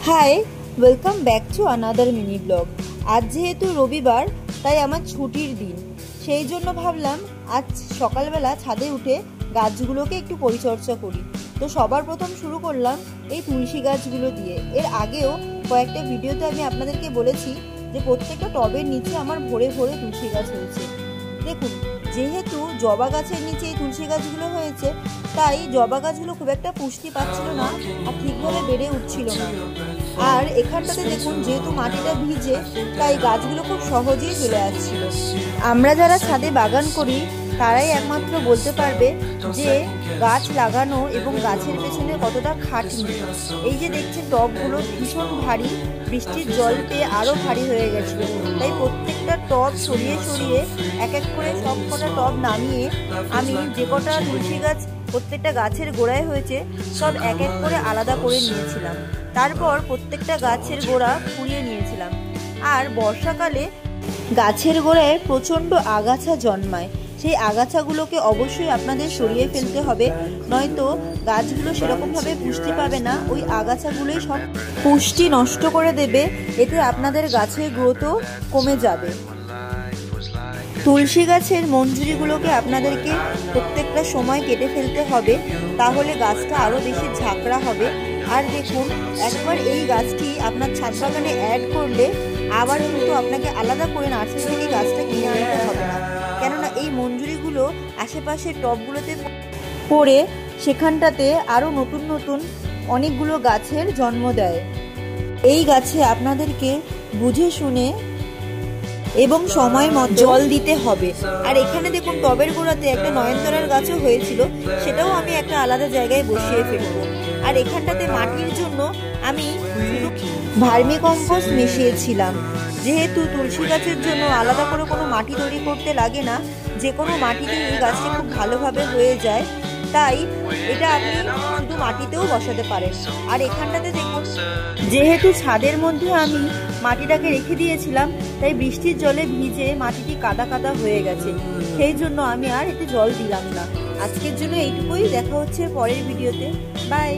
High, welcome back to another mini blog. আজ যেহেতু রবিবার, তাই আমার ছুটির দিন, সেই জন্য ভাবলাম আজ সকালবেলা ছাদে উঠে গাছগুলোকে একটু পরিচর্যা করি। তো সবার প্রথম শুরু করলাম এই তুলসী গাছগুলো দিয়ে। এর আগেও কয়েকটা ভিডিওতে আমি আপনাদেরকে বলেছি যে প্রত্যেকটা টবের নিচে আমার ভরে ভরে তুলসী গাছ হয়েছে। দেখুন, যেহেতু জবা গাছের নিচে এই তুলসী গাছগুলো হয়েছে, তাই জবা গাছগুলো খুব একটা পুষ্টি পাচ্ছিল না আর ঠিকভাবে বেড়ে উঠছিল না। আর এখানটাতে দেখুন, যেহেতু মাটিটা ভিজে, তাই গাছগুলো খুব সহজেই চলে আসছিল। আমরা যারা ছাদে বাগান করি তারাই একমাত্র বলতে পারবে যে গাছ লাগানো এবং গাছের পেছনে কতটা খাটনি। এই যে দেখছেন, টবগুলো ভীষণ ভারী, বৃষ্টির জল পেয়ে আরও ভারী হয়ে গেছিলো। তাই প্রত্যেকটা টব সরিয়ে সরিয়ে এক এক করে সব কটা টব নামিয়ে আমি যে কটা তুলসী গাছ প্রত্যেকটা গাছের গোড়ায় হয়েছে সব এক এক করে আলাদা করে নিয়েছিলাম। তারপর প্রত্যেকটা গাছের গোড়া পুড়িয়ে নিয়েছিলাম। আর বর্ষাকালে গাছের গোড়ায় প্রচণ্ড আগাছা জন্মায়, সেই আগাছাগুলোকে অবশ্যই আপনাদের সরিয়ে ফেলতে হবে, নয়তো গাছগুলো সেরকমভাবে পুষ্টি পাবে না। ওই আগাছাগুলোই সব পুষ্টি নষ্ট করে দেবে, এতে আপনাদের গাছের গ্রোথও কমে যাবে। তুলসী গাছের মঞ্জুরিগুলোকে আপনাদেরকে প্রত্যেকটা সময় কেটে ফেলতে হবে, তাহলে গাছটা আরও বেশি ঝাঁকড়া হবে। আর দেখুন, একবার এই গাছটি আপনার ছাদ বাগানে অ্যাড করলে আবার কিন্তু আপনাকে আলাদা করে নার্সারি থেকে গাছটা কিনে আনতে হবে না, কেননা এই মঞ্জুরিগুলো আশেপাশের টবগুলোতে পড়ে সেখানটাতে আরও নতুন নতুন অনেকগুলো গাছের জন্ম দেয়। এই গাছে আপনাদেরকে বুঝে শুনে এবং সময় মতো জল দিতে হবে। আর এখানে দেখুন, টবের গোড়াতে একটা নয়নতারার গাছও হয়েছিল, সেটাও আমি একটা আলাদা জায়গায় বসিয়ে ফেলবো। আর এখানটাতে মাটির জন্য আমি ভার্মি কম্পোস্ট মিশিয়েছিলাম। যেহেতু তুলসী গাছের জন্য আলাদা করে কোনো মাটি তৈরি করতে লাগে না, যে কোনো মাটিতেই এই গাছটি খুব ভালোভাবে হয়ে যায়, তাই এটা আপনি শুধু মাটিতেও বসাতে পারেন। আর এখানটাতে দেখুন, যেহেতু ছাদের মধ্যে আমি মাটিটাকে রেখে দিয়েছিলাম, তাই বৃষ্টির জলে ভিজে মাটিটি কাদা কাদা হয়ে গেছে, সেই জন্য আমি আর এতে জল দিলাম না। আজকের জন্য এইটুকুই, দেখা হচ্ছে পরের ভিডিওতে। বাই।